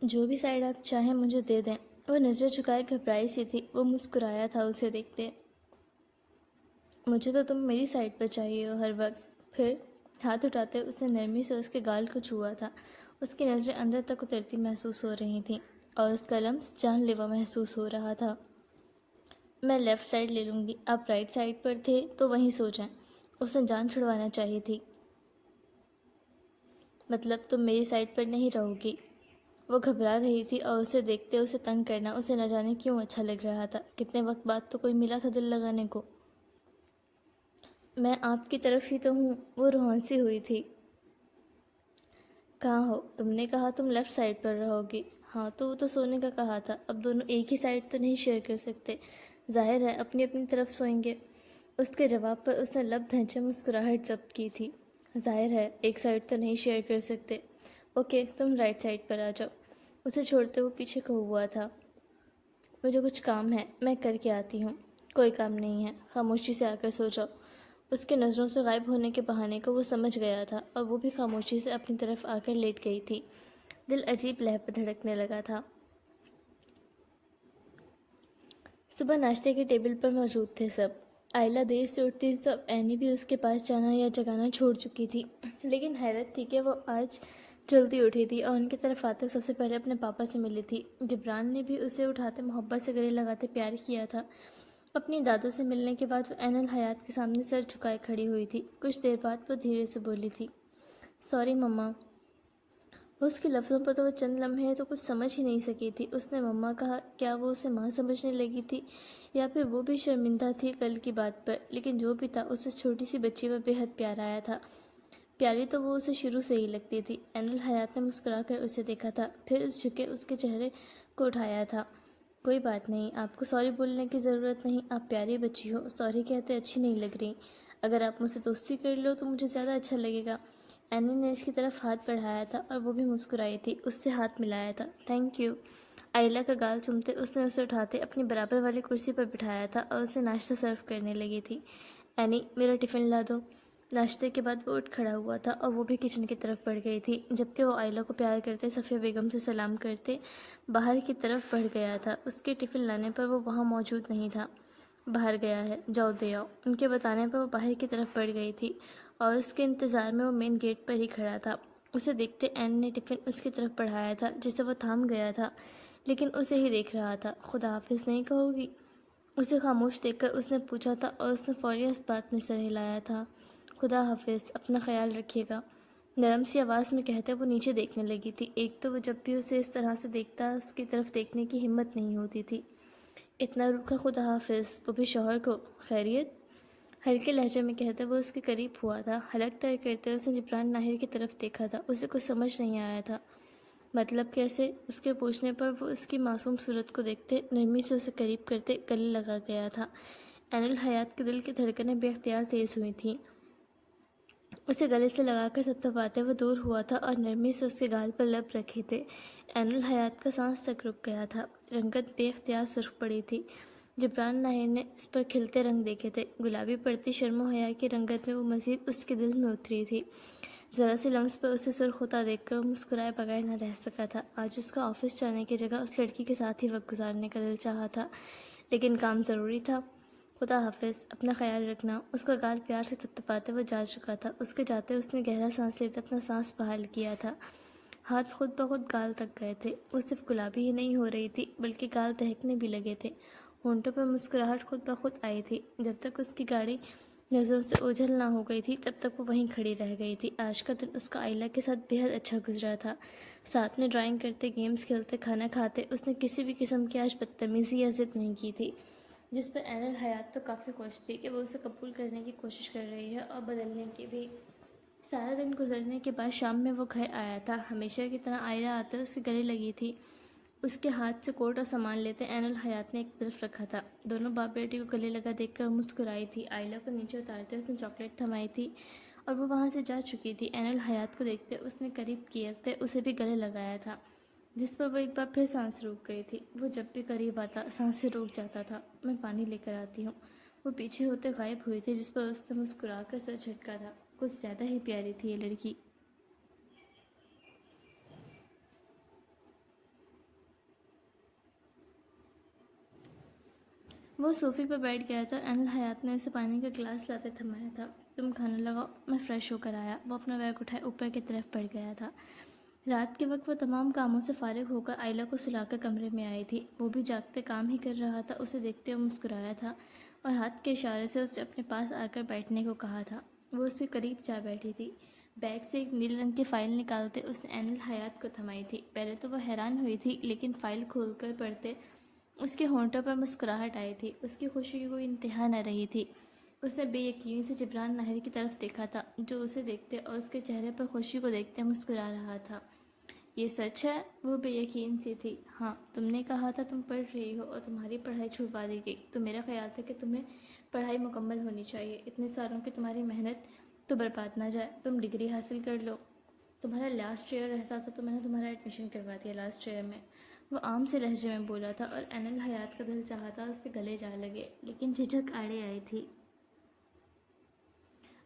جو بھی سائڈ آپ چاہیں مجھے دے دیں۔ وہ نظر جھکائے گھبرائی سی تھی۔ وہ مسکرایا تھا اسے دیکھتے۔ مجھے تو تم میری سائڈ پر چاہیے ہو ہر وقت۔ پھر ہاتھ اٹھاتے اس نے نرمی سے اس کے گال کو چھوا تھا۔ اس کی نظریں اندر تک اترتی محسوس ہو رہی تھیں اور اس کا لمس جان لیوا محسوس ہو رہا تھا۔ میں لیفٹ سائڈ لے لوں گی، آپ رائٹ سائڈ پر تھے تو وہیں سو جائیں۔ اس نے جان چھڑوانا چاہی تھی۔ مطلب تم میری سائڈ پر نہیں رہو گی؟ وہ گھبرا رہی تھی اور اسے دیکھتے اسے تنگ کرنا اسے نہ جانے کیوں اچھا لگ رہا تھا۔ کتنے وقت بعد تو کوئی ملا تھا دل لگانے کو۔ میں آپ کی طرف ہی تو ہوں، وہ روہنسی ہوئی تھی۔ کہاں ہو؟ تم نے کہا تم لیفٹ سائڈ پر رہو گی۔ ہاں تو وہ تو سونے کا کہا تھا، اب دونوں ایک ہی سائڈ تو نہیں شیئر کر سکتے، ظاہر ہے اپنی اپنی طرف سوئیں گے۔ اس کے جواب پر اس نے لب بھینچے مسکراہٹ ضبط کی تھی۔ ظاہر ہے ایک سائڈ تو نہیں شیئر کر سکتے۔ اوکے تم رائٹ سائڈ پر آ جاؤ۔ اسے چھوڑتے وہ پیچھے کو ہوا تھا۔ مجھے کچھ کام ہے، میں کر کے آتی ہوں۔ کوئی کام نہیں ہے، خاموشی سے آ کر سو جاؤ۔ اس کے نظروں سے غائب ہونے کے بہانے کو وہ سمجھ گیا تھا اور وہ بھی خاموشی سے اپنی طرف آ کر لیٹ گئی تھی۔ دل عجیب لہر پہ دھڑکنے لگا تھا۔ صبح ناشتے کے ٹیبل پر موجود تھے سب۔ آئلہ دیر سے اٹھتی تھی تو اب اینی بھی اس کے پاس جانا یا جگانا چھوڑ چکی تھی، لیکن حیرت تھی کہ وہ آج جلدی اٹھی تھی اور ان کی طرف آتے سب سے پہلے اپنے پاپا سے ملی تھی۔ جبران نے بھی اسے اٹھاتے محبت سے گلے لگاتے پیار کیا تھا۔ اپنی دادوں سے ملنے کے بعد وہ عین الحیات کے سامنے سر جھکائے کھڑی ہوئی تھی۔ کچھ دیر بعد وہ دھیرے سے بولی تھی، سوری مما۔ اس کے لفظوں پر تو وہ چند لمحے تو کچھ سمجھ ہی نہیں سکی تھی۔ اس نے مما کہا، کیا وہ اسے ماں سمجھنے لگی تھی یا پھر وہ بھی شرمندہ تھی کل کی بات پر؟ لیکن جو بھی تھا اسے چھوٹی سی بچی پر بے حد پیار آیا تھا۔ پیاری تو وہ اسے شروع سے ہی لگتی تھی۔ عین الحیات نے مسکرا کر اسے دیکھا تھا، پھر اس جھکے اس کے چہرے کو اٹھایا تھا۔ کوئی بات نہیں، آپ کو سوری بولنے کی ضرورت نہیں، آپ پیاری بچی ہو، سوری کہتے اچھی نہیں لگ رہی۔ اگر آپ مجھ سے دوستی کر لو تو مجھے زیادہ اچھا لگے گا۔ اینی نے اس کی طرف ہاتھ بڑھایا تھا اور وہ بھی مسکرائی تھی، اس سے ہاتھ ملایا تھا۔ Thank you. آئلہ کا گال چومتے اس نے اسے اٹھاتے اپنی برابر والی کرسی پر بٹھایا تھا اور اسے ناشتہ سرو کرنے لگی تھی۔ اینی میرا ٹفن لا دو۔ ناشتے کے بعد وہ اٹھ کھڑا ہوا تھا اور وہ بھی کچن کی طرف بڑھ گئی تھی، جبکہ وہ آئلہ کو پیار کرتے صفیہ بیگم سے سلام کرتے باہر کی طرف بڑھ گیا تھا۔ اس کے ٹفن لانے پر وہ وہاں موجود نہیں تھا، باہر گیا ہے، جاؤ دے آؤ۔ ان کے بتانے پر وہ باہر کی طرف بڑھ گئی تھی اور اس کے انتظار میں وہ مین گیٹ پر ہی کھڑا تھا۔ اسے دیکھتے این نے ٹفن اس کی طرف بڑھایا تھا جسے وہ تھام گیا تھا، لیکن اسے ہی دیکھ رہا تھا۔ خدا حافظ نہیں کہو گی؟ اسے خاموش دیکھ کر اس نے پوچھا تھا اور اس نے فوری اس بات میں سر ہلایا تھا۔ خدا حافظ، اپنا خیال رکھیے گا، نرم سی آواز میں کہتے وہ نیچے دیکھنے لگی تھی۔ ایک تو وہ جب بھی اسے اس طرح سے دیکھتا اس کی طرف دیکھنے کی ہمت نہیں ہوتی تھی۔ اتنا روکھا خدا حافظ، وہ بھی شوہر کو؟ خیریت؟ ہلکے لہجے میں کہتے وہ اس کے قریب ہوا تھا۔ حلق تر کرتے اس نے جبران ناہر کی طرف دیکھا تھا۔ اسے کچھ سمجھ نہیں آیا تھا۔ مطلب کیسے؟ اس کے پوچھنے پر وہ اس کی معصوم صورت کو دیکھتے نرمی سے اسے قریب کرتے گلے لگا گیا تھا۔ عین الحیات کے دل کی دھڑکنیں بے اختیار تیز ہوئی تھیں۔ اسے گلے سے لگا کر تھپتھپاتے وہ دور ہوا تھا اور نرمی سے اس کے گال پر لب رکھے تھے۔ عین الحیات کا سانس تک رک گیا تھا، رنگت بے اختیار سرخ پڑی تھی۔ جبران ناہر نے اس پر کھلتے رنگ دیکھے تھے، گلابی پڑتی شرم و حیا کی رنگت میں وہ مزید اس کے دل میں اتری تھی۔ ذرا سی لمس پر اسے سرخ ہوتا دیکھ کر وہ مسکرائے بغیر نہ رہ سکا تھا۔ آج اس کا آفس جانے کی جگہ اس لڑکی کے ساتھ ہی وقت گزارنے کا دل چاہا تھا، لیکن کام ضروری تھا۔ خدا حافظ، اپنا خیال رکھنا۔ اس کا گال پیار سے تھپتھپاتے وہ جا چکا تھا۔ اس کے جاتے اس نے گہرا سانس لیتے اپنا سانس بحال کیا تھا۔ ہاتھ خود بخود گال تک گئے تھے۔ وہ صرف گلابی ہی نہیں ہو رہی تھی بلکہ گال دہکنے بھی لگے تھے۔ ہونٹوں پر مسکراہٹ خود بخود آئی تھی۔ جب تک اس کی گاڑی نظروں سے اوجھل نہ ہو گئی تھی تب تک وہ وہیں کھڑی رہ گئی تھی۔ آج کا دن اس کا آئلہ کے ساتھ بے حد اچھا گزرا تھا۔ ساتھ میں ڈرائنگ کرتے، گیمز کھیلتے، کھانا کھاتے، اس نے کسی بھی قسم کی آج بدتمیزی یا ضد نہیں کی تھی، جس پر عین الحیات تو کافی خوش تھی کہ وہ اسے قبول کرنے کی کوشش کر رہی ہے اور بدلنے کی بھی۔ سارا دن گزرنے کے بعد شام میں وہ گھر آیا تھا۔ ہمیشہ کی طرح آئلہ آتے اس کے گلے لگی تھی۔ اس کے ہاتھ سے کوٹ اور سامان لیتے عین الحیات نے ایک طرف رکھا تھا۔ دونوں باپ بیٹی کو گلے لگا دیکھ کر مسکرائی تھی۔ آئلہ کو نیچے اتارتے اس نے چاکلیٹ تھمائی تھی اور وہ وہاں سے جا چکی تھی۔ عین الحیات کو دیکھتے اس نے قریب کیے اسے بھی گلے لگایا تھا، جس پر وہ ایک بار پھر سانس روک گئی تھی۔ وہ جب بھی قریب آتا سانسیں روک جاتا تھا۔ میں پانی لے کر آتی ہوں۔ وہ پیچھے ہوتے غائب ہوئی تھی، جس پر اس نے مسکرا کر سر جھٹکا تھا۔ کچھ زیادہ ہی پیاری تھی یہ لڑکی۔ وہ صوفے پر بیٹھ گیا تھا۔ انل حیات نے اسے پانی کا گلاس لاتے تھمایا تھا۔ تم کھانا لگاؤ، میں فریش ہو کر آیا۔ وہ اپنا بیگ اٹھائے اوپر کی طرف بڑھ گیا تھا۔ رات کے وقت وہ تمام کاموں سے فارغ ہو کر آئلہ کو سلا کر کمرے میں آئی تھی۔ وہ بھی جاگتے کام ہی کر رہا تھا۔ اسے دیکھتے ہوئے مسکرایا تھا اور ہاتھ کے اشارے سے اسے اپنے پاس آ کر بیٹھنے کو کہا تھا۔ وہ اس کے قریب جا بیٹھی تھی۔ بیگ سے ایک نیل رنگ کی فائل نکالتے اس نے انل حیات کو تھمائی تھی۔ پہلے تو وہ حیران ہوئی تھی، لیکن فائل کھول کر پڑھتے اس کے ہونٹوں پر مسکراہٹ آئی تھی۔ اس کی خوشی کی کوئی انتہا نہ رہی تھی۔ اس نے بے یقینی سے جبران ناہر کی طرف دیکھا تھا، جو اسے دیکھتے اور اس کے چہرے پر خوشی کو دیکھتے مسکرا رہا تھا۔ یہ سچ ہے؟ وہ بے یقین سی تھی۔ ہاں، تم نے کہا تھا تم پڑھ رہی ہو اور تمہاری پڑھائی چھڑوا دی گئی، تو میرا خیال تھا کہ تمہیں پڑھائی مکمل ہونی چاہیے۔ اتنے سالوں کی تمہاری محنت تو برباد نہ جائے۔ تم ڈگری حاصل کر لو۔ تمہارا لاسٹ ایئر رہتا تھا تو میں نے تمہارا ایڈمیشن کروا دیا لاسٹ ایئر میں۔ وہ عام سے لہجے میں بولا تھا اور انل حیات کا دل چاہتا اس کے گلے جا لگے، لیکن جھجک آڑے آئی تھی۔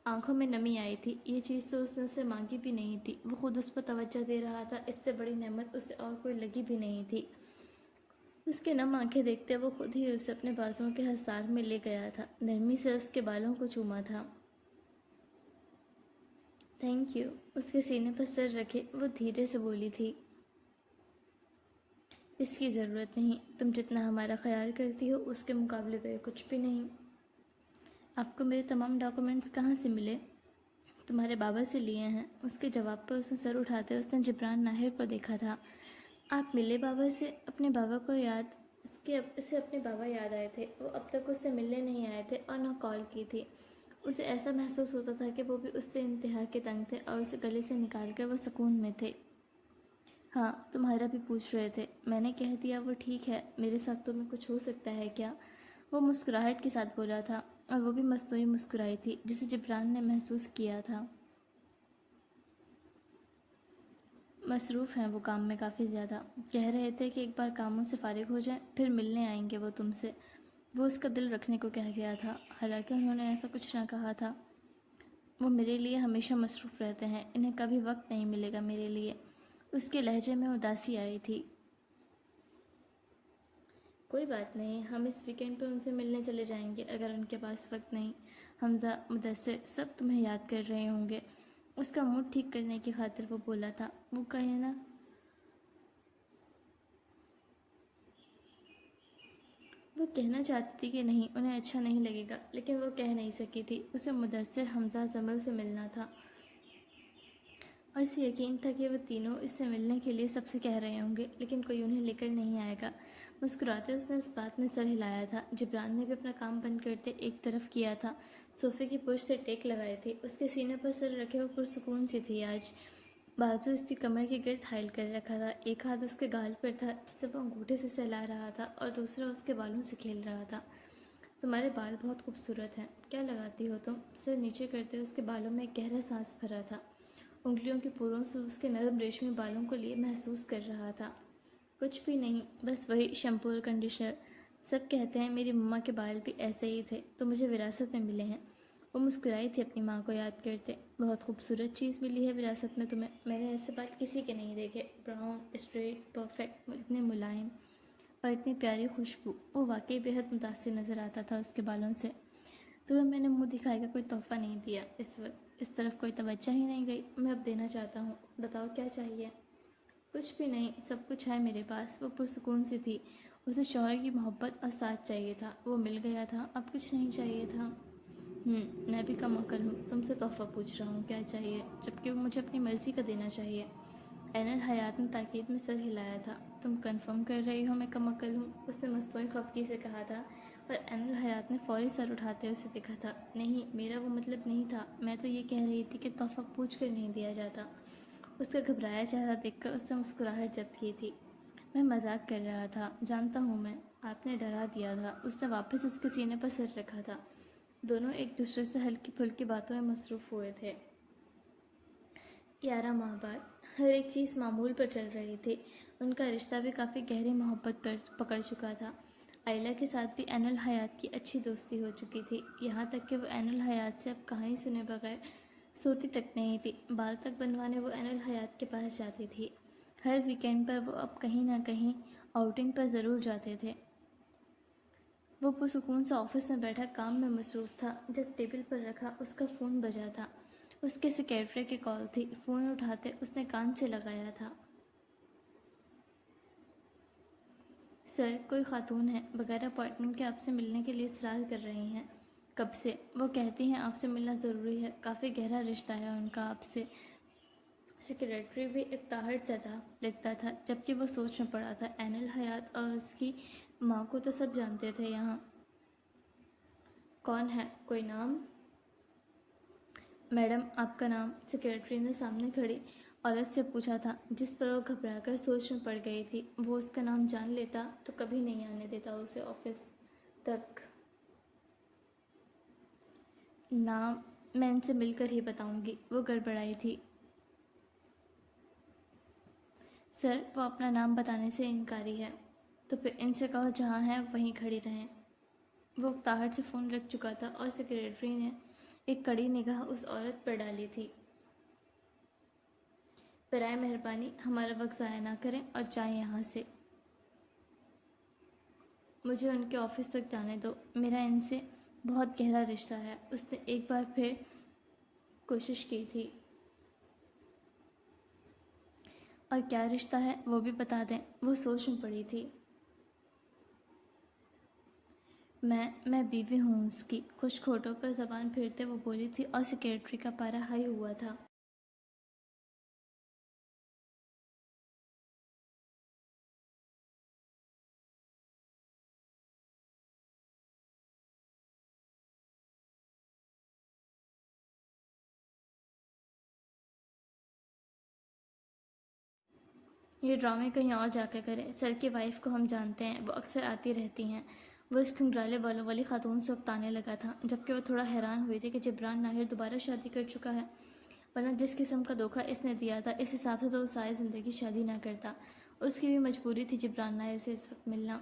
آنکھوں میں نمی آئی تھی۔ یہ چیز تو اس نے اسے مانگی بھی نہیں تھی۔ وہ خود اس پر توجہ دے رہا تھا۔ اس سے بڑی نعمت اسے اور کوئی لگی بھی نہیں تھی۔ اس کے نم آنکھیں دیکھتے وہ خود ہی اسے اپنے بازوؤں کے حصار میں لے گیا تھا۔ نرمی سے اس کے بالوں کو چوما تھا۔ Thank you. اس کے سینے پر سر رکھے وہ دھیرے سے بولی تھی۔ اس کی ضرورت نہیں۔ تم جتنا ہمارا خیال کرتی ہو اس کے مقابلے تو یہ کچھ بھی نہیں۔ آپ کو میرے تمام ڈاکومنٹس کہاں سے ملے؟ تمہارے بابا سے لیے ہیں۔ اس کے جواب پر اس نے سر اٹھاتے اس نے جبران ناہر کو دیکھا تھا۔ آپ ملے بابا سے؟ اپنے بابا کو یاد اسے اپنے بابا یاد آئے تھے۔ وہ اب تک اس سے ملنے نہیں آئے تھے اور نہ کال کی تھی۔ اسے ایسا محسوس ہوتا تھا کہ وہ بھی اس سے انتہا کے تنگ تھے اور اسے گلے سے نکال کر وہ سکون میں تھے۔ ہاں، تمہارا بھی پوچھ رہے تھے۔ میں نے کہہ دیا وہ ٹھیک ہے۔ میرے ساتھ تمہیں کچھ ہو سکتا ہے کیا؟ وہ مسکراہٹ کے ساتھ بولا تھا اور وہ بھی مصنوعی مسکرائی تھی، جسے جبران نے محسوس کیا تھا۔ مصروف ہیں وہ کام میں کافی زیادہ۔ کہہ رہے تھے کہ ایک بار کاموں سے فارغ ہو جائیں پھر ملنے آئیں گے وہ تم سے۔ وہ اس کا دل رکھنے کو کہہ گیا تھا، حالانکہ انہوں نے ایسا کچھ نہ کہا تھا۔ وہ میرے لیے ہمیشہ مصروف رہتے ہیں، انہیں کبھی وقت نہیں ملے گا میرے لیے۔ اس کے لہجے میں اداسی آئی تھی۔ کوئی بات نہیں، ہم اس ویکینڈ پر ان سے ملنے چلے جائیں گے اگر ان کے پاس وقت نہیں۔ حمزہ، مدثر سب تمہیں یاد کر رہے ہوں گے۔ اس کا موڈ ٹھیک کرنے کی خاطر وہ بولا تھا۔ وہ کہے نا، وہ کہنا چاہتی تھی کہ نہیں، انہیں اچھا نہیں لگے گا، لیکن وہ کہہ نہیں سکی تھی۔ اسے مدثر، حمزہ، زمل سے ملنا تھا اور اسے یقین تھا کہ وہ تینوں اس سے ملنے کے لیے سب سے کہہ رہے ہوں گے، لیکن کوئی انہیں لے کر نہیں آئے گا۔ مسکراتے اس نے اس بات میں سر ہلایا تھا۔ جبران نے بھی اپنا کام بند کرتے ایک طرف کیا تھا۔ صوفے کی پشت سے ٹیک لگائی تھی۔ اس کے سینے پر سر رکھے وہ پرسکون سی تھی آج۔ بازو اس کی کمر کے گرد حائل کر رکھا تھا۔ ایک ہاتھ اس کے گال پر تھا جسے وہ انگوٹھے سے سہلا رہا تھا اور دوسرا اس کے بالوں سے کھیل رہا تھا۔ تمہارے بال بہت خوبصورت ہیں۔ کیا لگاتی ہو تم؟ سر نیچے کرتے اس کے بالوں میں ایک گہرا سانس بھرا تھا۔ انگلیوں کی پوروں سے اس کے نرم ریشمی بالوں کو لیے محسوس کر رہا تھا۔ کچھ بھی نہیں، بس وہی شیمپو اور کنڈیشنر۔ سب کہتے ہیں میری مما کے بال بھی ایسے ہی تھے، تو مجھے وراثت میں ملے ہیں۔ وہ مسکرائی تھی اپنی ماں کو یاد کرتے۔ بہت خوبصورت چیز ملی ہے وراثت میں تمہیں۔ میں نے ایسے بال کسی کے نہیں دیکھے، براؤن، اسٹریٹ، پرفیکٹ، اتنے ملائم اور اتنی پیاری خوشبو۔ وہ واقعی بے حد متاثر نظر آتا تھا اس کے بالوں سے۔ تمہیں میں نے منہ دکھائے کا کوئی تحفہ نہیں دیا اس وقت۔ اس طرف کوئی توجہ ہی نہیں گئی۔ میں اب دینا چاہتا ہوں، بتاؤ کیا چاہیے؟ کچھ بھی نہیں، سب کچھ ہے میرے پاس۔ وہ پرسکون سی تھی۔ اسے شوہر کی محبت اور ساتھ چاہیے تھا، وہ مل گیا تھا، اب کچھ نہیں چاہیے تھا۔ میں بھی کم عقل ہوں، تم سے تحفہ پوچھ رہا ہوں کیا چاہیے، جبکہ وہ مجھے اپنی مرضی کا دینا چاہیے۔ انل حیات نے تاکید میں سر ہلایا تھا۔ تم کنفرم کر رہی ہو میں کم عقل ہوں؟ اس نے مصنوعی خفگی سے کہا تھا اور انل حیات نے فوری سر اٹھاتے اسے دیکھا تھا۔ نہیں، میرا وہ مطلب نہیں تھا۔ میں تو یہ کہہ رہی تھی کہ تحفہ پوچھ کر نہیں دیا جاتا۔ اس کا گھبرایا چہرہ دیکھ کر اس نے مسکراہٹ ضبط کی تھی۔ میں مذاق کر رہا تھا، جانتا ہوں میں، آپ نے ڈرا دیا تھا۔ اس نے واپس اس کے سینے پر سر رکھا تھا۔ دونوں ایک دوسرے سے ہلکی پھلکی باتوں میں مصروف ہوئے تھے۔ 11 ماہ بعد ہر ایک چیز معمول پر چل رہی تھی۔ ان کا رشتہ بھی کافی گہری محبت پر پکڑ چکا تھا۔ آئلہ کے ساتھ بھی انل حیات کی اچھی دوستی ہو چکی تھی، یہاں تک کہ وہ انل حیات سے اب کہانی سنے بغیر سوتی تک نہیں تھی۔ بال تک بنوانے وہ انل حیات کے پاس جاتی تھی۔ ہر ویکینڈ پر وہ اب کہیں نہ کہیں آؤٹنگ پر ضرور جاتے تھے۔ وہ پرسکون سے آفس میں بیٹھا کام میں مصروف تھا جب ٹیبل پر رکھا اس کا فون بجا تھا۔ اس کے سیکریٹری کی کال تھی۔ فون اٹھاتے اس نے کان سے لگایا تھا۔ سر، کوئی خاتون ہے، بغیر اپائنٹمنٹ کے آپ سے ملنے کے لیے اصرار کر رہی ہیں۔ کب سے؟ وہ کہتی ہیں آپ سے ملنا ضروری ہے، کافی گہرا رشتہ ہے ان کا آپ سے۔ سیکریٹری بھی اکتاہٹ زدہ لگتا تھا جبکہ وہ سوچ میں پڑا تھا۔ عین الحیات اور اس کی ماں کو تو سب جانتے تھے یہاں۔ کون ہے؟ کوئی نام؟ میڈم، آپ کا نام؟ سیکریٹری نے سامنے کھڑی عورت سے پوچھا تھا جس پر وہ گھبرا کر سوچ میں پڑ گئی تھی۔ وہ اس کا نام جان لیتا تو کبھی نہیں آنے دیتا اسے آفس تک۔ نام میں ان سے مل کر ہی بتاؤں گی، وہ گڑبڑائی تھی۔ سر، وہ اپنا نام بتانے سے انکاری ہے۔ تو پھر ان سے کہو جہاں ہیں وہیں کھڑی رہیں۔ وہ اکتاہٹ سے فون رکھ چکا تھا اور سیکریٹری نے ایک کڑی نگاہ اس عورت پر ڈالی تھی۔ برائے مہربانی ہمارا وقت ضائع نہ کریں اور جائیں یہاں سے۔ مجھے ان کے آفس تک جانے دو، میرا ان سے بہت گہرا رشتہ ہے۔ اس نے ایک بار پھر کوشش کی تھی۔ اور کیا رشتہ ہے وہ بھی بتا دیں، وہ سوچ میں پڑی تھی۔ میں بیوی ہوں اس کی، کچھ کھوٹوں پر زبان پھیرتے وہ بولی تھی اور سیکریٹری کا پارا ہائی ہوا تھا۔ یہ ڈرامے کہیں اور جا کر کریں، سر کی وائف کو ہم جانتے ہیں، وہ اکثر آتی رہتی ہیں۔ وہ اس کھنگرالے بالوں والی خاتون سے اکتانے لگا تھا، جبکہ وہ تھوڑا حیران ہوئی تھی کہ جبران ناہر دوبارہ شادی کر چکا ہے، ورنہ جس قسم کا دھوکہ اس نے دیا تھا اس حساب سے تو وہ ساری زندگی شادی نہ کرتا۔ اس کی بھی مجبوری تھی جبران ناہر سے اس وقت ملنا۔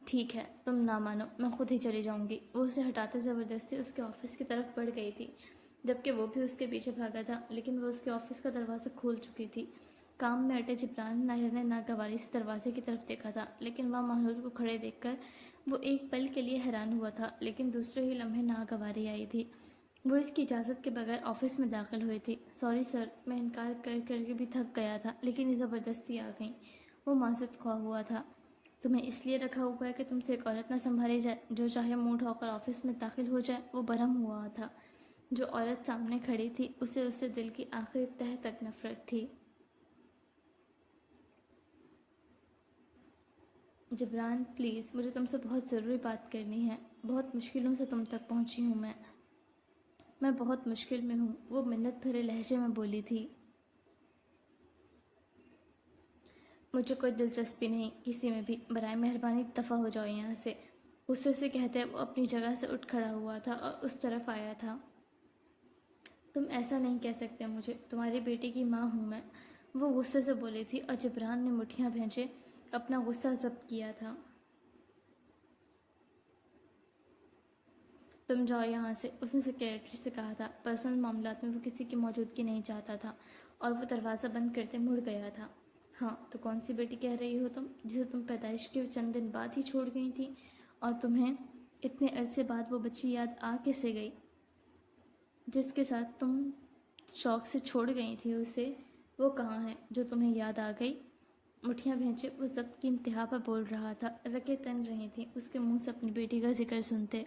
ٹھیک ہے، تم نہ مانو، میں خود ہی چلی جاؤں گی۔ وہ اسے ہٹاتے زبردستی اس کے آفس کی طرف بڑھ گئی تھی، جبکہ وہ بھی اس کے پیچھے بھاگا تھا، لیکن وہ اس کے آفس کا دروازہ کھول چکی تھی۔ کام میں اٹے جبران ناہر نے ناگواری سے دروازے کی طرف دیکھا تھا، لیکن وہاں مہنور کو کھڑے دیکھ کر وہ ایک پل کے لیے حیران ہوا تھا، لیکن دوسرے ہی لمحے ناگواری آئی تھی۔ وہ اس کی اجازت کے بغیر آفس میں داخل ہوئی تھی۔ سوری سر، میں انکار کر کر کے بھی تھک گیا تھا، لیکن یہ زبردستی آ گئیں۔ وہ معذرت خواہ ہوا تھا۔ تمہیں اس لیے رکھا ہوا ہے کہ تم سے ایک عورت نہ سنبھالی جائے، جو چاہے منہ اٹھا کر آفس میں داخل ہو جائے۔ وہ برہم ہوا تھا۔ جو عورت سامنے کھڑی تھی اسے اس سے دل کی آخری تہہ تک نفرت تھی۔ جبران پلیز، مجھے تم سے بہت ضروری بات کرنی ہے، بہت مشکلوں سے تم تک پہنچی ہوں میں بہت مشکل میں ہوں، وہ منت بھرے لہجے میں بولی تھی۔ مجھے کوئی دلچسپی نہیں کسی میں بھی، برائے مہربانی دفع ہو جاؤ یہاں سے، غصے سے کہتے وہ اپنی جگہ سے اٹھ کھڑا ہوا تھا اور اس طرف آیا تھا۔ تم ایسا نہیں کہہ سکتے مجھے، تمہاری بیٹی کی ماں ہوں میں، وہ غصے سے بولی تھی اور جبران نے مٹھیاں بھینچے اپنا غصہ ضبط کیا تھا۔ تم جاؤ یہاں سے، اس نے سیکریٹری سے کہا تھا۔ پرسنل معاملات میں وہ کسی کی موجودگی نہیں چاہتا تھا اور وہ دروازہ بند کرتے مڑ گیا تھا۔ ہاں، تو کون سی بیٹی کہہ رہی ہو تم، جسے تم پیدائش کے چند دن بعد ہی چھوڑ گئی تھی، اور تمہیں اتنے عرصے بعد وہ بچی یاد آ کیسے گئی جس کے ساتھ تم شوق سے چھوڑ گئی تھی اسے؟ وہ کہاں ہے جو تمہیں یاد آ گئی؟ مٹھیاں بھینچے وہ ضبط کی انتہا پر بول رہا تھا، رگیں تن رہی تھیں اس کے منہ سے اپنی بیٹی کا ذکر سنتے۔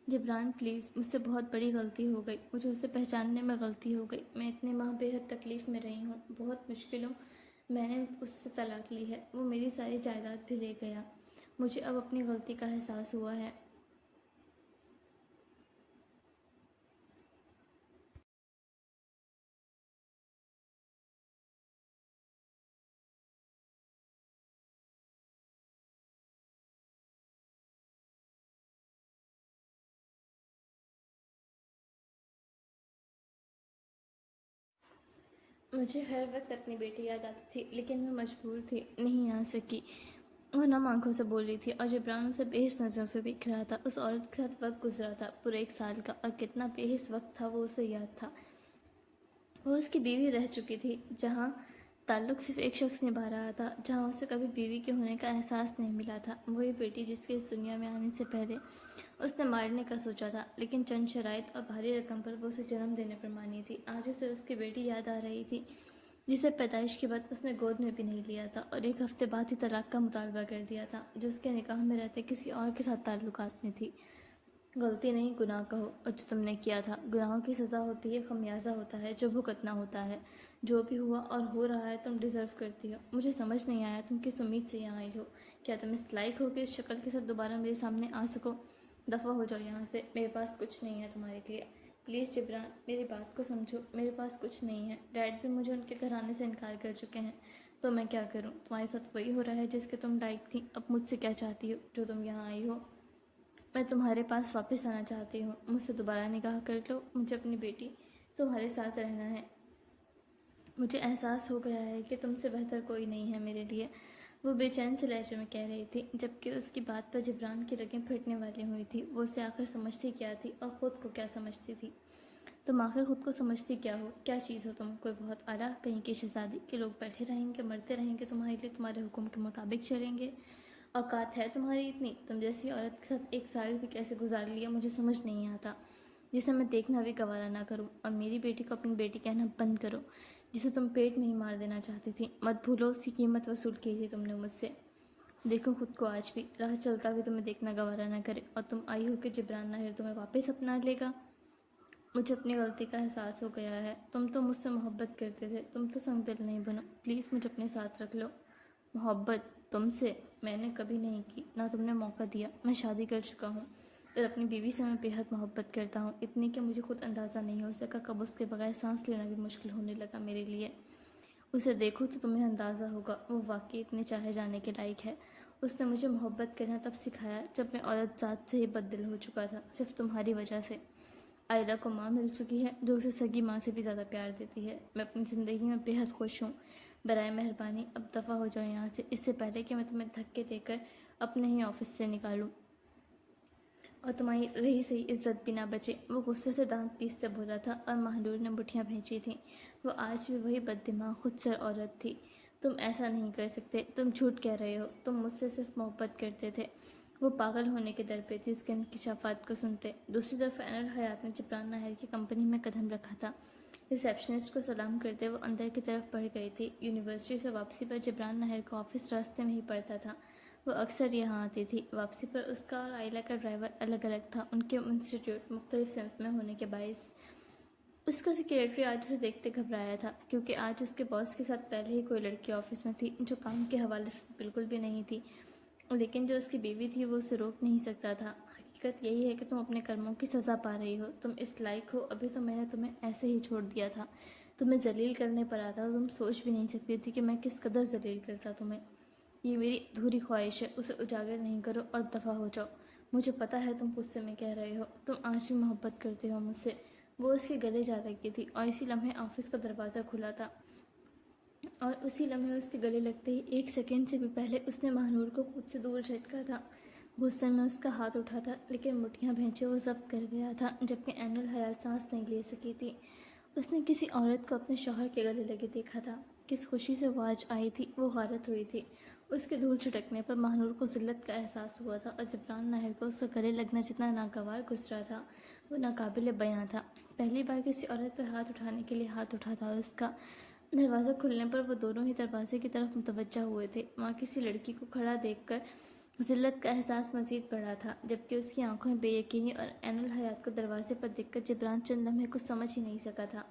جبران پلیز، مجھ سے بہت بڑی غلطی ہو گئی، مجھے اسے پہچاننے میں غلطی ہو گئی، میں اتنے ماہ بے حد تکلیف میں رہی ہوں، بہت مشکلوں میں نے اس سے طلاق لی ہے، وہ میری ساری جائیداد بھی لے گیا، مجھے اب اپنی غلطی کا احساس ہوا ہے۔ مجھے ہر وقت اپنی بیٹی یاد آتی تھی، لیکن میں مجبور تھی، نہیں آ سکی، وہ نم آنکھوں سے بول رہی تھی اور جبران اسے بے حس نظروں سے دیکھ رہا تھا۔ اس عورت کے ساتھ وقت گزرا تھا پورے 1 سال کا، اور کتنا بے حس وقت تھا وہ اسے یاد تھا۔ وہ اس کی بیوی رہ چکی تھی، جہاں تعلق صرف ایک شخص نبھا رہا تھا جہاں اسے کبھی بیوی کے ہونے کا احساس نہیں ملا تھا، وہی بیٹی جس کے اس دنیا میں آنے سے پہلے اس نے مارنے کا سوچا تھا، لیکن چند شرائط اور بھاری رقم پر وہ اسے جنم دینے پر مانی تھی۔ آج اسے اس کی بیٹی یاد آ رہی تھی جسے پیدائش کے بعد اس نے گود میں بھی نہیں لیا تھا اور ایک ہفتے بعد ہی طلاق کا مطالبہ کر دیا تھا، جو اس کے نکاح میں رہتے کسی اور کے ساتھ تعلقات میں تھی۔ غلطی نہیں، گناہ کہو، اور جو تم نے کیا تھا۔ گناہوں کی سزا ہوتی ہے، خمیازہ ہوتا ہے جو بھگتنا ہوتا ہے۔ جو بھی ہوا اور ہو رہا ہے تم ڈیزرو کرتی ہو۔ مجھے سمجھ نہیں آیا تم کس امید سے یہاں آئی ہو۔ کیا تم اس لائق ہو کہ اس شکل کے ساتھ دوبارہ میرے سامنے آ سکو؟ دفع ہو جاؤ یہاں سے، میرے پاس کچھ نہیں ہے تمہارے لیے۔ پلیز جبران، میری بات کو سمجھو، میرے پاس کچھ نہیں ہے۔ ڈیڈ بھی مجھے ان کے گھر آنے سے انکار کر چکے ہیں، تو میں کیا کروں؟ تمہارے ساتھ وہی ہو رہا ہے جس کے تم لائق تھی۔ اب مجھ سے کیا چاہتی ہو جو تم یہاں آئی ہو؟ میں تمہارے پاس واپس آنا چاہتی ہوں، مجھ سے دوبارہ نکاح کر لو، مجھے اپنی بیٹی تمہارے ساتھ رہنا ہے۔ مجھے احساس ہو گیا ہے کہ تم سے بہتر کوئی نہیں ہے میرے لیے، وہ بے چین سے لہجے میں کہہ رہی تھی، جبکہ اس کی بات پر جبران کی رگیں پھٹنے والی ہوئی تھی۔ وہ اسے آخر سمجھتی کیا تھی اور خود کو کیا سمجھتی تھی؟ تم آخر خود کو سمجھتی کیا ہو؟ کیا چیز ہو تم؟ کوئی بہت اعلیٰ کہیں کی شہزادی کہ لوگ بیٹھے رہیں گے، مرتے رہیں گے تمہارے لیے، تمہارے حکم کے مطابق چلیں گے؟ اوقات ہے تمہاری اتنی؟ تم جیسی عورت کے ساتھ ایک سال بھی کیسے گزار لیا مجھے سمجھ نہیں آتا، جسے میں دیکھنا بھی گوارا نہ کروں۔ اور میری بیٹی کو اپنی بیٹی کہنا بند کرو، جسے تم پیٹ نہیں مار دینا چاہتی تھی۔ مت بھولو اس کی قیمت وصول کی تھی تم نے مجھ سے۔ دیکھو خود کو آج بھی، راہ چلتا بھی تمہیں دیکھنا گوارا نہ کرے، اور تم آئی ہو کہ جبران ناہر تمہیں واپس اپنا لے گا۔ مجھے اپنی غلطی کا احساس ہو گیا ہے، تم تو مجھ سے محبت کرتے تھے، تم تو سنگ دل نہیں بنو، پلیز مجھے اپنے ساتھ رکھ لو۔ محبت تم سے میں نے کبھی نہیں کی، نہ تم نے موقع دیا۔ میں شادی کر چکا ہوں اور اپنی بیوی سے میں بے حد محبت کرتا ہوں، اتنی کہ مجھے خود اندازہ نہیں ہو سکا کب اس کے بغیر سانس لینا بھی مشکل ہونے لگا میرے لیے۔ اسے دیکھو تو تمہیں اندازہ ہوگا وہ واقعی اتنے چاہے جانے کے لائق ہے۔ اس نے مجھے محبت کرنا تب سکھایا جب میں عورت ذات سے ہی بددل ہو چکا تھا، صرف تمہاری وجہ سے۔ آئلہ کو ماں مل چکی ہے جو اسے سگی ماں سے بھی زیادہ پیار دیتی ہے۔ میں اپنی زندگی میں بے حد خوش ہوں۔ برائے مہربانی اب دفع ہو جاؤ یہاں سے، اس سے پہلے کہ میں تمہیں دھکے دے کر اپنے ہی آفس سے نکالوں اور تمہاری رہی صحیح عزت بھی نہ بچے۔ وہ غصے سے دانت پیستے بولا تھا اور مہنور نے مٹھیاں بھینچی تھیں۔ وہ آج بھی وہی بد دماغ خود سر عورت تھی۔ تم ایسا نہیں کر سکتے، تم جھوٹ کہہ رہے ہو، تم مجھ سے صرف محبت کرتے تھے۔ وہ پاگل ہونے کے در پہ تھی اس کے انکشافات کو سنتے۔ دوسری طرف اینل حیات نے جبران ناہر کی کمپنی میں قدم رکھا تھا۔ ریسیپشنسٹ کو سلام کرتے وہ اندر کی طرف بڑھ گئی تھی۔ یونیورسٹی سے واپسی پر جبران ناہر کا آفس راستے میں ہی پڑتا تھا۔ وہ اکثر یہاں آتی تھی۔ واپسی پر اس کا اور آئلہ کا ڈرائیور الگ الگ تھا، ان کے انسٹیٹیوٹ مختلف سمت میں ہونے کے باعث۔ اس کا سیکریٹری آج اسے دیکھتے گھبرایا تھا، کیونکہ آج اس کے باس کے ساتھ پہلے ہی کوئی لڑکی آفس میں تھی جو کام کے حوالے سے بالکل بھی نہیں تھی، لیکن جو اس کی بیوی تھی وہ اسے روک نہیں سکتا تھا۔ حقیقت یہی ہے کہ تم اپنے کرموں کی سزا پا رہی ہو، تم اس لائق ہو، ابھی تو میں نے تمہیں ایسے ہی چھوڑ دیا تھا، تمہیں ذلیل کرنے پر آتا، تم سوچ بھی نہیں سکتی تھی کہ میں کس قدر ذلیل کرتا تمہیں۔ یہ میری ادھوری خواہش ہے، اسے اجاگر نہیں کرو اور دفع ہو جاؤ۔ مجھے پتہ ہے تم غصے میں کہہ رہے ہو، تم آج بھی محبت کرتے ہو مجھ سے۔ وہ اس کے گلے جا لگی تھی اور اسی لمحے آفس کا دروازہ کھلا تھا، اور اسی لمحے اس کے گلے لگتے ہی ایک سیکنڈ سے بھی پہلے اس نے مہنور کو خود سے دور جھٹکا تھا۔ غصے میں اس کا ہاتھ اٹھا تھا، لیکن مٹھیاں بھینچے وہ ضبط کر گیا تھا، جبکہ اینل حیات سانس نہیں لے سکی تھی۔ اس نے کسی عورت کو اپنے شوہر کے گلے لگے دیکھا تھا، کس خوشی سے وہ آج آئی تھی، وہ غارت ہوئی تھی۔ اس کے دھول چھٹکنے پر مہنور کو ذلت کا احساس ہوا تھا، اور جبران ناہر کو اس کا گلے لگنا جتنا ناگوار گزرا تھا وہ ناقابل بیاں تھا۔ پہلی بار کسی عورت پر ہاتھ اٹھانے کے لیے ہاتھ اٹھا تھا اس کا۔ دروازہ کھلنے پر وہ دونوں ہی دروازے کی طرف متوجہ ہوئے تھے۔ وہاں کسی لڑکی کو کھڑا دیکھ کر ذلت کا احساس مزید بڑھا تھا، جبکہ اس کی آنکھوں میں بے یقینی، اور اینل حیات کو دروازے پر دیکھ کر جبران چند لمحے کچھ سمجھ ہی نہیں سکا تھا،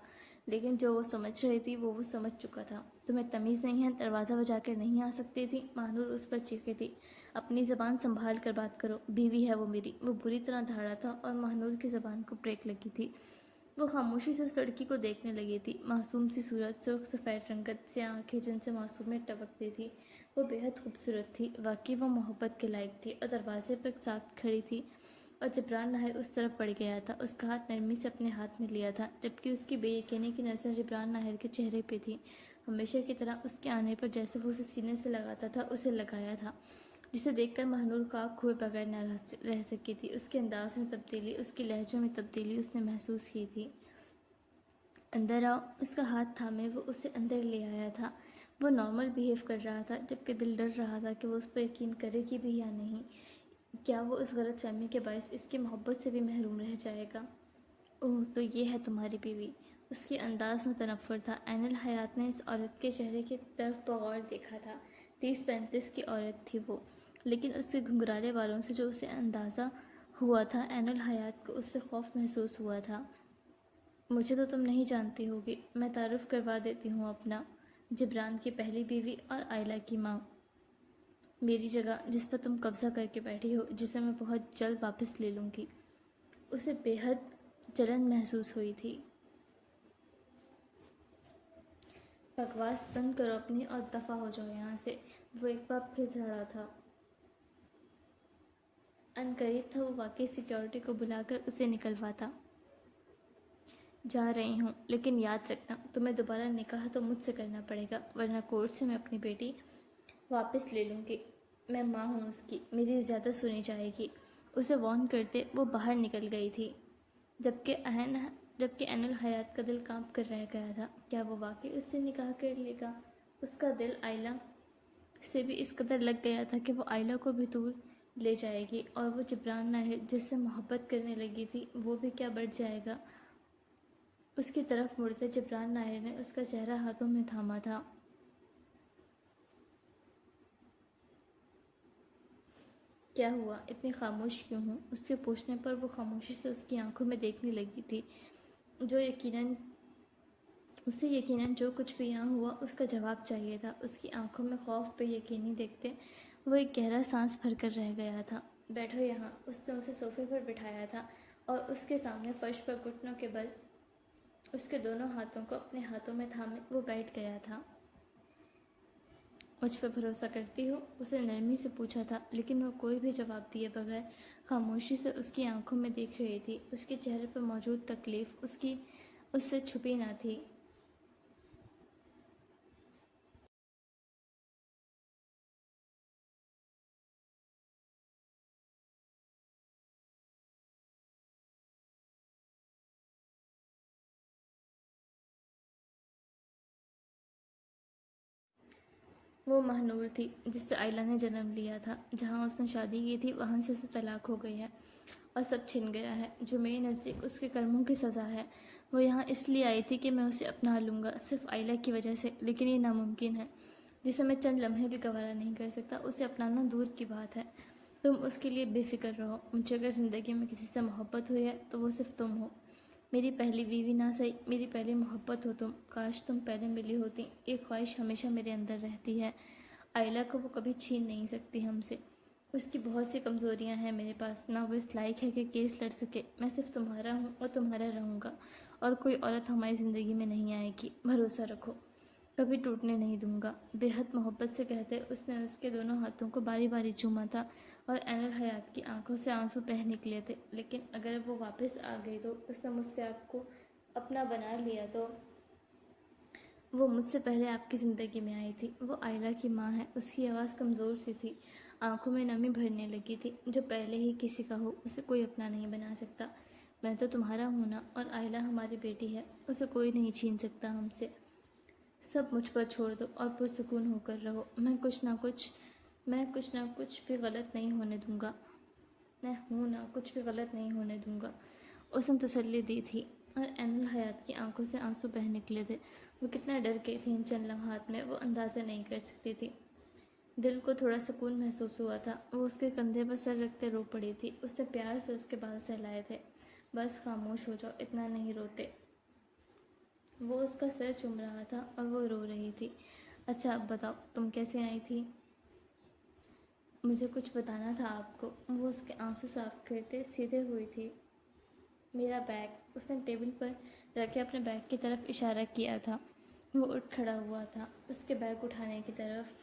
لیکن جو وہ سمجھ رہی تھی وہ سمجھ چکا تھا۔ تمہیں تمیز نہیں ہے، دروازہ بجا کر نہیں آ سکتی تھی؟ مہنور اس پر چیخی تھی۔ اپنی زبان سنبھال کر بات کرو، بیوی ہے وہ میری۔ وہ بری طرح دھاڑا تھا اور مہنور کی زبان کو بریک لگی تھی۔ وہ خاموشی سے اس لڑکی کو دیکھنے لگی تھی، معصوم سی صورت، سرخ سفید رنگت سے آنکھیں جن سے معصومیت ٹپکتی تھی۔ وہ بے حد خوبصورت تھی، واقعی وہ محبت کے لائق تھی، اور دروازے پر ساتھ کھڑی تھی، اور جبران ناہر اس طرف بڑھ گیا تھا، اس کا ہاتھ نرمی سے اپنے ہاتھ میں لیا تھا، جبکہ اس کی بے یقینی کی نظر جبران ناہر کے چہرے پہ تھی، ہمیشہ کی طرح اس کے آنے پر جیسے وہ اسے سینے سے لگاتا تھا اسے لگایا تھا، جسے دیکھ کر مہنور کو آنکھ کھوئے بغیر نہ رہ سکی تھی۔ اس کے انداز میں تبدیلی، اس کی لہجوں میں تبدیلی اس نے محسوس کی تھی۔ اندر آؤ، اس کا ہاتھ تھامے وہ اسے اندر لے آیا تھا۔ وہ نارمل بیہیو کر رہا تھا، جبکہ دل ڈر رہا تھا کہ وہ اس پر یقین کرے گی بھی یا نہیں۔ کیا وہ اس غلط فہمی کے باعث اس کی محبت سے بھی محروم رہ جائے گا؟ اوہ، تو یہ ہے تمہاری بیوی۔ اس کے انداز میں تنفر تھا۔ عین الحیات نے اس عورت کے چہرے کی طرف بغور دیکھا تھا۔ 30-35 کی عورت تھی وہ، لیکن اس کے گھنگھرالے بالوں سے جو اسے اندازہ ہوا تھا، عین الحیات کو اس سے خوف محسوس ہوا تھا۔ مجھے تو تم نہیں جانتی ہوگی، میں تعارف کروا دیتی ہوں اپنا، جبران کی پہلی بیوی اور آئلہ کی ماں۔ میری جگہ جس پر تم قبضہ کر کے بیٹھی ہو، جسے میں بہت جلد واپس لے لوں گی۔ اسے بے حد جلن محسوس ہوئی تھی۔ بکواس بند کرو اپنی اور دفع ہو جاؤ یہاں سے، وہ ایک بار پھر لڑا تھا۔ عنقریب تھا وہ واقعی سیکیورٹی کو بلا کر اسے نکلواتا۔ جا رہی ہوں، لیکن یاد رکھنا تمہیں دوبارہ نکاح تو مجھ سے کرنا پڑے گا، ورنہ کورٹ سے میں اپنی بیٹی واپس لے لوں گی۔ میں ماں ہوں اس کی، میری زیادہ سنی جائے گی۔ اسے وارن کرتے وہ باہر نکل گئی تھی، جبکہ عین الحیات کا دل کانپ کر رہ گیا تھا۔ کیا وہ واقعی اس سے نکاح کر لے گا؟ اس کا دل آئلہ سے بھی اس قدر لگ گیا تھا کہ وہ آئلہ کو بھی دور لے جائے گی، اور وہ جبران ناہر جس سے محبت کرنے لگی تھی وہ بھی کیا بڑھ جائے گا۔ اس کی طرف مڑتے جبران ناہر نے اس کا چہرہ ہاتھوں میں تھاما تھا۔ کیا ہوا؟ اتنی خاموش کیوں ہوں؟ اس کے پوچھنے پر وہ خاموشی سے اس کی آنکھوں میں دیکھنے لگی تھی، اسے یقیناً جو کچھ بھی یہاں ہوا اس کا جواب چاہیے تھا۔ اس کی آنکھوں میں خوف بے یقینی دیکھتے وہ ایک گہرا سانس بھر کر رہ گیا تھا۔ بیٹھو یہاں، اس نے اسے صوفے پر بٹھایا تھا اور اس کے سامنے فرش پر گھٹنوں کے بل اس کے دونوں ہاتھوں کو اپنے ہاتھوں میں تھامے وہ بیٹھ گیا تھا۔ مجھ پر بھروسہ کرتی ہو؟ اسے نرمی سے پوچھا تھا، لیکن وہ کوئی بھی جواب دیے بغیر خاموشی سے اس کی آنکھوں میں دیکھ رہی تھی۔ اس کے چہرے پر موجود تکلیف اس سے چھپی نہ تھی۔ وہ مہنور تھی جس سے آئلہ نے جنم لیا تھا۔ جہاں اس نے شادی کی تھی وہاں سے اسے طلاق ہو گئی ہے اور سب چھن گیا ہے، جو میرے نزدیک اس کے کرموں کی سزا ہے۔ وہ یہاں اس لیے آئی تھی کہ میں اسے اپنا لوں گا، صرف آئلہ کی وجہ سے، لیکن یہ ناممکن ہے، جسے میں چند لمحے بھی گوارا نہیں کر سکتا۔ اسے اپنانا دور کی بات ہے۔ تم اس کے لیے بے فکر رہو۔ مجھے اگر زندگی میں کسی سے محبت ہوئی ہے تو وہ صرف تم ہو۔ میری پہلی بیوی نہ صحیح، میری پہلی محبت ہو تم۔ کاش تم پہلے ملی ہوتی۔ یہ خواہش ہمیشہ میرے اندر رہتی ہے۔ آئلہ کو وہ کبھی چھین نہیں سکتی ہم سے۔ اس کی بہت سی کمزوریاں ہیں میرے پاس، نہ وہ اس لائق ہے کہ کیس لڑ سکے۔ میں صرف تمہارا ہوں اور تمہارا رہوں گا، اور کوئی عورت ہماری زندگی میں نہیں آئے گی، بھروسہ رکھو، کبھی ٹوٹنے نہیں دوں گا۔ بے حد محبت سے کہتے اس نے اس کے دونوں ہاتھوں کو باری باری چوما تھا، اور عین الحیات کی آنکھوں سے آنسو بہہ نکلے تھے۔ لیکن اگر وہ واپس آ گئی تو اس نے مجھ سے آپ کو اپنا بنا لیا تو وہ مجھ سے پہلے آپ کی زندگی میں آئی تھی۔ وہ آئلہ کی ماں ہے۔ اس کی آواز کمزور سی تھی، آنکھوں میں نمی بھرنے لگی تھی۔ جو پہلے ہی کسی کا ہو اسے کوئی اپنا نہیں بنا سکتا۔ میں تو تمہارا ہوں نا، اور آئلہ ہماری بیٹی ہے، اسے کوئی نہیں چھین سکتا ہم سے۔ سب مجھ پر چھوڑ دو اور پرسکون ہو کر رہو۔ میں کچھ نہ کچھ بھی غلط نہیں ہونے دوں گا۔ میں ہوں نا، کچھ بھی غلط نہیں ہونے دوں گا۔ اس نے تسلی دی تھی، اور عین الحیات کی آنکھوں سے آنسو بہہ نکلے تھے۔ وہ کتنا ڈر گئی تھی ان چند لمحات میں، وہ اندازہ نہیں کر سکتی تھی۔ دل کو تھوڑا سکون محسوس ہوا تھا۔ وہ اس کے کندھے پر سر رکھتے رو پڑی تھی۔ اس نے پیار سے اس کے بال سہلائے تھے۔ بس خاموش ہو جاؤ، اتنا نہیں روتے۔ وہ اس کا سر چوم رہا تھا اور وہ رو رہی تھی۔ اچھا اب بتاؤ، تم کیسے آئی تھی؟ مجھے کچھ بتانا تھا آپ کو۔ وہ اس کے آنسو صاف کرتے سیدھے ہوئی تھی۔ میرا بیگ، اس نے ٹیبل پر رکھے اپنے بیگ کی طرف اشارہ کیا تھا۔ وہ اٹھ کھڑا ہوا تھا اس کے بیگ اٹھانے کی طرف،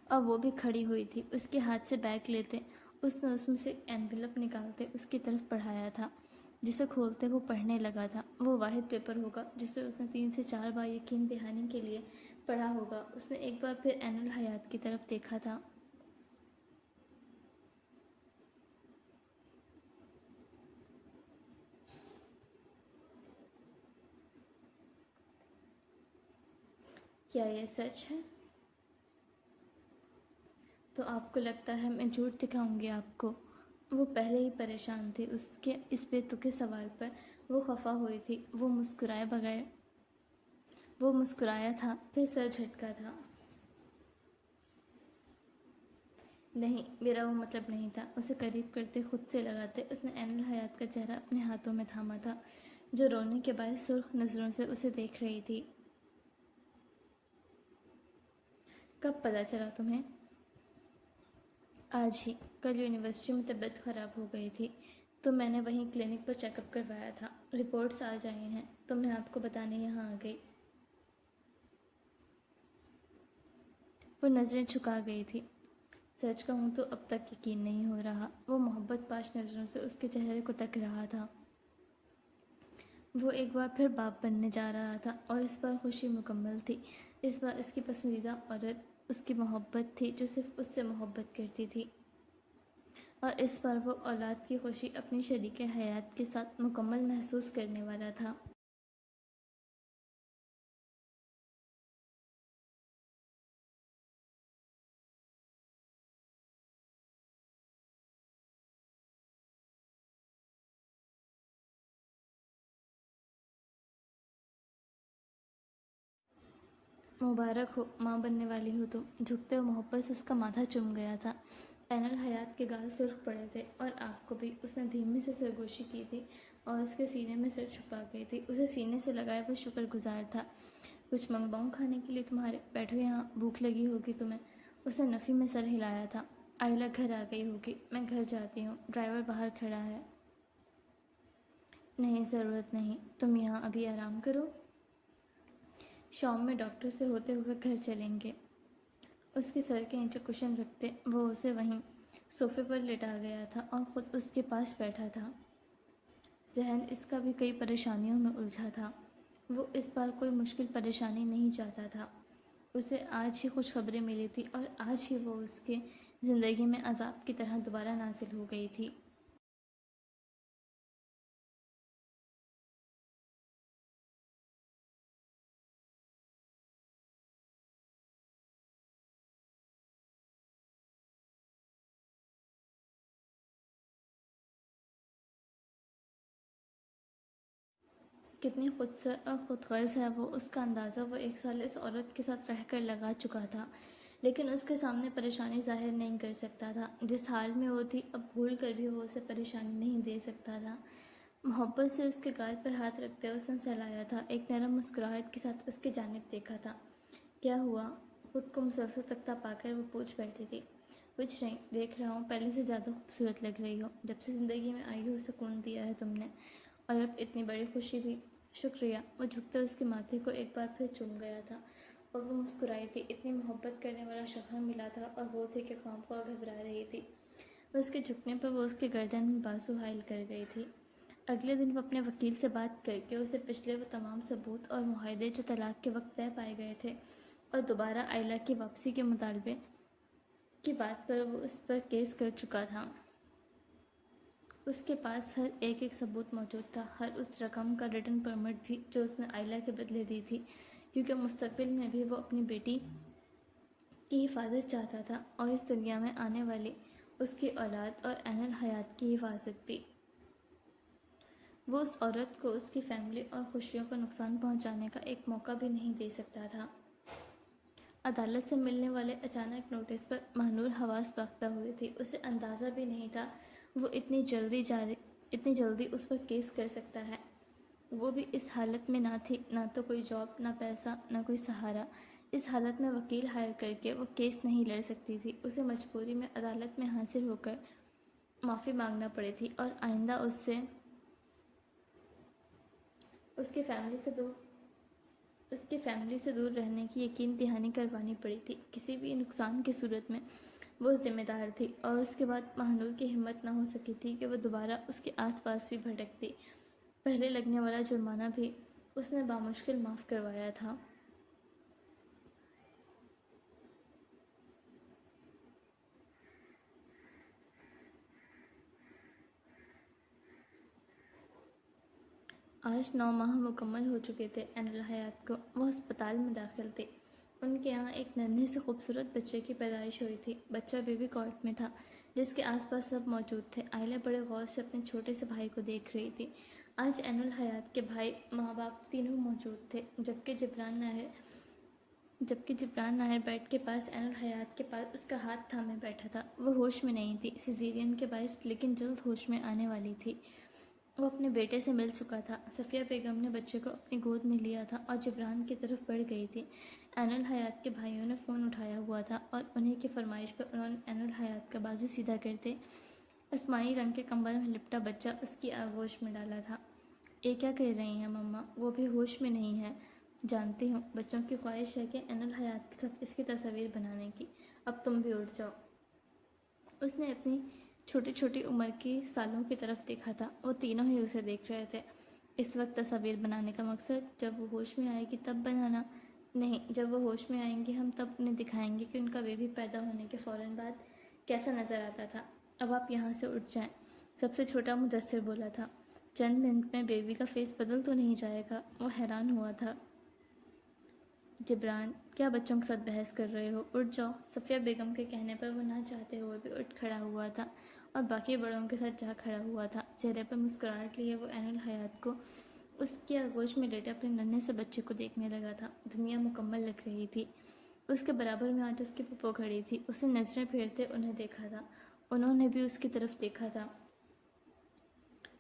اور وہ بھی کھڑی ہوئی تھی۔ اس کے ہاتھ سے بیگ لیتے اس نے اس میں سے اینولپ نکالتے اس کی طرف بڑھایا تھا، جسے کھولتے وہ پڑھنے لگا تھا۔ وہ واحد پیپر ہوگا جسے اس نے 3 سے 4 بار یقین دہانی کے لیے پڑھا ہوگا۔ اس نے ایک بار پھر عین الحیات کی طرف دیکھا تھا۔ کیا یہ سچ ہے؟ تو آپ کو لگتا ہے میں جھوٹ دکھاؤں گی آپ کو؟ وہ پہلے ہی پریشان تھی اس کے اس بے تکے سوال پر۔ وہ خفا ہوئی تھی۔ وہ مسکرایا تھا، پھر سر جھٹکا تھا۔ نہیں، میرا وہ مطلب نہیں تھا۔ اسے قریب کرتے خود سے لگاتے اس نے عین الحیات کا چہرہ اپنے ہاتھوں میں تھاما تھا، جو رونے کے باعث سرخ نظروں سے اسے دیکھ رہی تھی۔ کب پتہ چلا تمہیں؟ آج ہی۔ کل یونیورسٹی میں طبیعت خراب ہو گئی تھی تو میں نے وہیں کلینک پر چیک اپ کروایا تھا۔ رپورٹس آ جائی ہیں تو میں آپ کو بتانے یہاں آ گئی۔ وہ نظریں جھکا گئی تھی۔ سچ کہوں تو اب تک یقین نہیں ہو رہا۔ وہ محبت پاش نظروں سے اس کے چہرے کو تک رہا تھا۔ وہ ایک بار پھر باپ بننے جا رہا تھا اور اس بار خوشی مکمل تھی۔ اس بار اس کی پسندیدہ عورت اس کی محبت تھی جو صرف اس سے محبت کرتی تھی، اور اس بار وہ اولاد کی خوشی اپنی شریک حیات کے ساتھ مکمل محسوس کرنے والا تھا۔ مبارک ہو، ماں بننے والی ہو تم۔ جھکتے ہوئے محبت سے اس کا ماتھا چوم گیا تھا۔ عین الحیات کے گال سرخ پڑے تھے اور آنکھ کو بھی۔ اس نے دھیمی سے سرگوشی کی تھی اور اس کے سینے میں سر چھپا گئی تھی۔ اسے سینے سے لگائے وہ شکر گزار تھا۔ کچھ منگواؤں کھانے کے لیے تمہارے؟ بیٹھو یہاں، بھوک لگی ہوگی تمہیں۔ اس نے نفی میں سر ہلایا تھا۔ آئلہ گھر آ گئی ہوگی، میں گھر جاتی ہوں، ڈرائیور باہر کھڑا ہے۔ نہیں، ضرورت نہیں، تم یہاں ابھی آرام کرو، شام میں ڈاکٹر سے ہوتے ہوئے گھر چلیں گے۔ اس کے سر کے نیچے کشن رکھتے وہ اسے وہیں صوفے پر لٹا گیا تھا اور خود اس کے پاس بیٹھا تھا۔ ذہن اس کا بھی کئی پریشانیوں میں الجھا تھا۔ وہ اس بار کوئی مشکل پریشانی نہیں چاہتا تھا۔ اسے آج ہی خوشخبری ملی تھی اور آج ہی وہ اس کے زندگی میں عذاب کی طرح دوبارہ نازل ہو گئی تھی۔ کتنی خود سر اور خود غرض ہے وہ، اس کا اندازہ وہ 1 سال اس عورت کے ساتھ رہ کر لگا چکا تھا، لیکن اس کے سامنے پریشانی ظاہر نہیں کر سکتا تھا۔ جس حال میں وہ تھی اب بھول کر بھی وہ اسے پریشانی نہیں دے سکتا تھا۔ محبت سے اس کے گال پر ہاتھ رکھتے اس نے سہلایا تھا، ایک نرم مسکراہٹ کے ساتھ اس کی جانب دیکھا تھا۔ کیا ہوا؟ خود کو مسلسل تکتا پا کر وہ پوچھ بیٹھی تھی۔ کچھ نہیں، دیکھ رہا ہوں پہلے سے زیادہ خوبصورت لگ رہی ہو، جب سے زندگی میں آئی ہو سکون دیا ہے تم نے، اور اب اتنی بڑی خوشی بھی۔ شکریہ۔ وہ جھکتے اس کے ماتھے کو ایک بار پھر چوم گیا تھا اور وہ مسکرائی تھی۔ اتنی محبت کرنے والا شوہر ملا تھا اور وہ تھی کہ خواہ گھبرا رہی تھی۔ اس کے جھکنے پر وہ اس کے گردن میں بازو حائل کر گئی تھی۔ اگلے دن وہ اپنے وکیل سے بات کر کے اسے پچھلے وہ تمام ثبوت اور معاہدے جو طلاق کے وقت طے پائے گئے تھے اور دوبارہ آئلہ کی واپسی کے مطالبے کی بات پر وہ اس پر کیس کر چکا تھا۔ اس کے پاس ہر ایک ثبوت موجود تھا، ہر اس رقم کا ریٹن پرمٹ بھی جو اس نے آئلہ کے بدلے دی تھی، کیونکہ مستقبل میں بھی وہ اپنی بیٹی کی حفاظت چاہتا تھا اور اس دنیا میں آنے والی اس کی اولاد اور عین الحیات کی حفاظت بھی۔ وہ اس عورت کو اس کی فیملی اور خوشیوں کو نقصان پہنچانے کا ایک موقع بھی نہیں دے سکتا تھا۔ عدالت سے ملنے والے اچانک نوٹس پر مہنور حواس باختہ ہوئی تھی۔ اسے اندازہ بھی نہیں تھا وہ اتنی جلدی اس پر کیس کر سکتا ہے۔ وہ بھی اس حالت میں نہ تھی، نہ تو کوئی جاب، نہ پیسہ، نہ کوئی سہارا۔ اس حالت میں وکیل ہائر کر کے وہ کیس نہیں لڑ سکتی تھی۔ اسے مجبوری میں عدالت میں حاضر ہو کر معافی مانگنا پڑی تھی اور آئندہ اس کی فیملی سے دور رہنے کی یقین دہانی کروانی پڑی تھی۔ کسی بھی نقصان کی صورت میں وہ ذمہ دار تھی، اور اس کے بعد مہنور کی ہمت نہ ہو سکی تھی کہ وہ دوبارہ اس کے آس پاس بھی بھٹکتی۔ پہلے لگنے والا جرمانہ بھی اس نے بامشکل معاف کروایا تھا۔ آج 9 ماہ مکمل ہو چکے تھے عین الحیات کو۔ وہ ہسپتال میں داخل تھی۔ ان کے یہاں ایک ننھے سے خوبصورت بچے کی پیدائش ہوئی تھی۔ بچہ بیبی کاٹ میں تھا جس کے آس پاس سب موجود تھے۔ آئلہ بڑے غور سے اپنے چھوٹے سے بھائی کو دیکھ رہی تھی۔ آج عین الحیات کے بھائی، ماں باپ تینوں موجود تھے، جبکہ جبران ناہر بیڈ کے پاس عین الحیات کے پاس اس کا ہاتھ تھامے بیٹھا تھا۔ وہ ہوش میں نہیں تھی سیزیرین کے باعث، لیکن جلد ہوش میں آنے والی تھی۔ وہ اپنے بیٹے سے مل چکا تھا۔ صفیہ بیگم نے بچے کو اپنی گود میں لیا تھا اور جبران کی طرف بڑھ گئی تھی۔ عین الحیات کے بھائیوں نے فون اٹھایا ہوا تھا اور انہی کی فرمائش پر انہوں نے عین الحیات کا بازو سیدھا کرتے آسمانی رنگ کے کمبل میں لپٹا بچہ اس کی آغوش میں ڈالا تھا۔ یہ کیا کہہ رہی ہیں مما؟ وہ بھی ہوش میں نہیں ہے۔ جانتی ہوں، بچوں کی خواہش ہے کہ عین الحیات کے ساتھ اس کی تصاویر بنانے کی۔ اب تم بھی اٹھ جاؤ۔ اس نے اپنی چھوٹی چھوٹی عمر کی سالوں کی طرف دیکھا تھا۔ وہ تینوں ہی اسے دیکھ رہے تھے۔ اس وقت تصاویر بنانے کا مقصد؟ جب وہ ہوش میں آئے گی تب بنانا؟ نہیں، جب وہ ہوش میں آئیں گی ہم تب انہیں دکھائیں گے کہ ان کا بیبی پیدا ہونے کے فوراً بعد کیسا نظر آتا تھا۔ اب آپ یہاں سے اٹھ جائیں، سب سے چھوٹا مدثر بولا تھا۔ چند منٹ میں بیبی کا فیس بدل تو نہیں جائے گا؟ وہ حیران ہوا تھا۔ جبران، کیا بچوں کے ساتھ بحث کر رہے ہو؟ اٹھ جاؤ۔ صفیہ بیگم کے کہنے پر وہ نہ چاہتے ہوئے بھی اٹھ کھڑا ہوا تھا اور باقی بڑوں کے ساتھ جا کھڑا ہوا تھا۔ چہرے پر مسکراہٹ لیے وہ عین الحیات کو اس کی آغوش میں لیٹے اپنے ننھے سے بچے کو دیکھنے لگا تھا۔ دنیا مکمل لگ رہی تھی۔ اس کے برابر میں آج اس کی پھپھو کھڑی تھی۔ اس نے نظریں پھیرتے انہیں دیکھا تھا۔ انہوں نے بھی اس کی طرف دیکھا تھا۔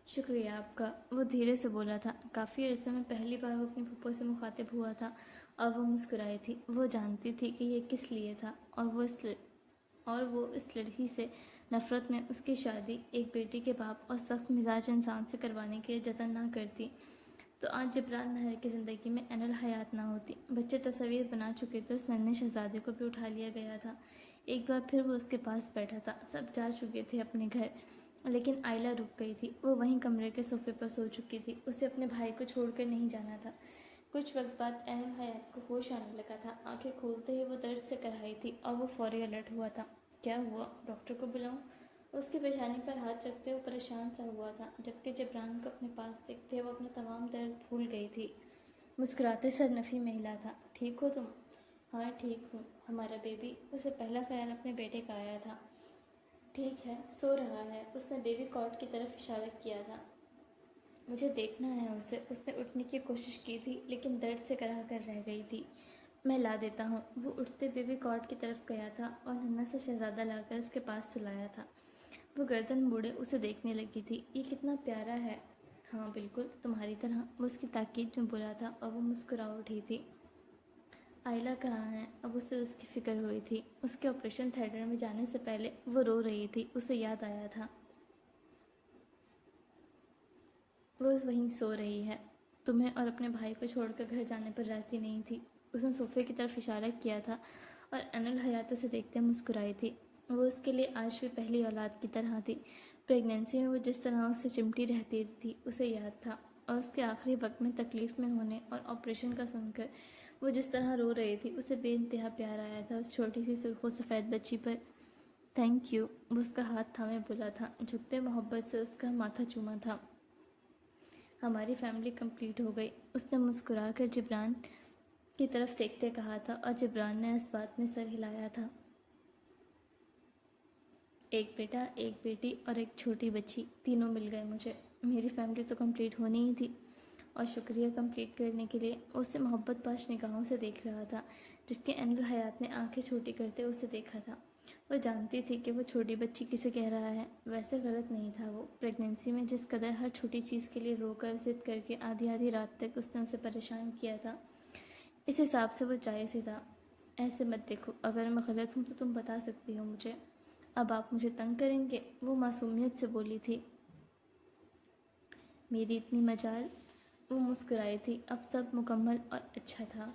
شکریہ آپ کا، وہ دھیرے سے بولا تھا۔ کافی عرصے میں پہلی بار وہ اپنی پھپھو سے مخاطب ہوا تھا اور وہ مسکرائی تھی۔ وہ جانتی تھی کہ یہ کس لیے تھا، اور وہ اس لڑکی سے نفرت میں اس کی شادی ایک بیٹی کے باپ اور سخت مزاج انسان سے کروانے کے لیے جتن نہ کرتی تو آج جبران ناہر کی زندگی میں عین الحیات نہ ہوتی۔ بچے تصاویر بنا چکے تھے۔ اس ننھے شہزادے کو بھی اٹھا لیا گیا تھا۔ ایک بار پھر وہ اس کے پاس بیٹھا تھا۔ سب جا چکے تھے اپنے گھر، لیکن آئلہ رک گئی تھی۔ وہ وہیں کمرے کے صوفے پر سو چکی تھی۔ اسے اپنے بھائی کو چھوڑ کر نہیں جانا تھا۔ کچھ وقت بعد عین الحیات کو ہوش آنے لگا تھا۔ آنکھیں کھولتے ہی وہ درد سے کرائی تھی اور وہ فوری الرٹ ہوا تھا۔ کیا ہوا؟ ڈاکٹر کو بلاؤں؟ اس کی پیشانی پر ہاتھ رکھتے وہ پریشان سا ہوا تھا، جبکہ جبران کو اپنے پاس دیکھتے وہ اپنا تمام درد بھول گئی تھی۔ مسکراتے سر نفی میں ہلا تھا۔ ٹھیک ہو تم؟ ہاں ٹھیک ہوں۔ ہمارا بیبی؟ اسے پہلا خیال اپنے بیٹے کا آیا تھا۔ ٹھیک ہے، سو رہا ہے۔ اس نے بیبی کاٹ کی طرف اشارہ کیا تھا۔ مجھے دیکھنا ہے اسے۔ اس نے اٹھنے کی کوشش کی تھی لیکن درد سے کرا کر رہ گئی تھی۔ میں لا دیتا ہوں۔ وہ اٹھتے بیبی کاٹ کی طرف گیا تھا اور ننھا سا شہزادہ لا کر اس کے پاس سلایا تھا۔ وہ گردن موڑے اسے دیکھنے لگی تھی۔ یہ کتنا پیارا ہے۔ ہاں بالکل تمہاری طرح، وہ اس کی تاکید میں بولا تھا اور وہ مسکرا اٹھی تھی۔ آئلہ کہاں ہے؟ اب اسے اس کی فکر ہوئی تھی۔ اس کے آپریشن تھیٹر میں جانے سے پہلے وہ رو رہی تھی۔ اسے یاد آیا تھا وہ وہیں سو رہی ہے، تمہیں اور اپنے بھائی کو چھوڑ کر گھر جانے پر راضی نہیں تھی۔ اس نے صوفے کی طرف اشارہ کیا تھا اور عین الحیات اسے دیکھتے مسکرائی تھی۔ وہ اس کے لیے آج بھی پہلی اولاد کی طرح تھی۔ پریگنینسی میں وہ جس طرح اس سے چمٹی رہتی تھی اسے یاد تھا، اور اس کے آخری وقت میں تکلیف میں ہونے اور آپریشن کا سن کر وہ جس طرح رو رہی تھی اسے بے انتہا پیار آیا تھا اس چھوٹی سی سرخ و سفید بچی پر۔ تھینک یو، وہ اس کا ہاتھ تھامے بولا تھا، جھکتے محبت سے اس کا ماتھا چوما تھا۔ ہماری فیملی کمپلیٹ ہو گئی، اس نے مسکرا کر جبران کی طرف دیکھتے کہا تھا، اور جبران نے اس بات میں سر ہلایا تھا۔ ایک بیٹا، ایک بیٹی اور ایک چھوٹی بچی، تینوں مل گئے مجھے۔ میری فیملی تو کمپلیٹ ہونی ہی تھی، اور شکریہ کمپلیٹ کرنے کے لیے۔ اسے محبت پاش نگاہوں سے دیکھ رہا تھا، جبکہ عین الحیات نے آنکھیں چھوٹی کرتے اسے دیکھا تھا۔ وہ جانتی تھی کہ وہ چھوٹی بچی کسے کہہ رہا ہے۔ ویسے غلط نہیں تھا وہ۔ پریگنینسی میں جس قدر ہر چھوٹی چیز کے لیے رو کر ضد کر کے آدھی آدھی رات تک اس نے اسے پریشان کیا تھا، اس حساب سے وہ جائز ہی تھا۔ ایسے مت دیکھو، اگر میں غلط ہوں تو تم بتا سکتی ہو مجھے۔ اب آپ مجھے تنگ کریں گے؟ وہ معصومیت سے بولی تھی۔ میری اتنی مجال؟ وہ مسکرائی تھی۔ اب سب مکمل اور اچھا تھا۔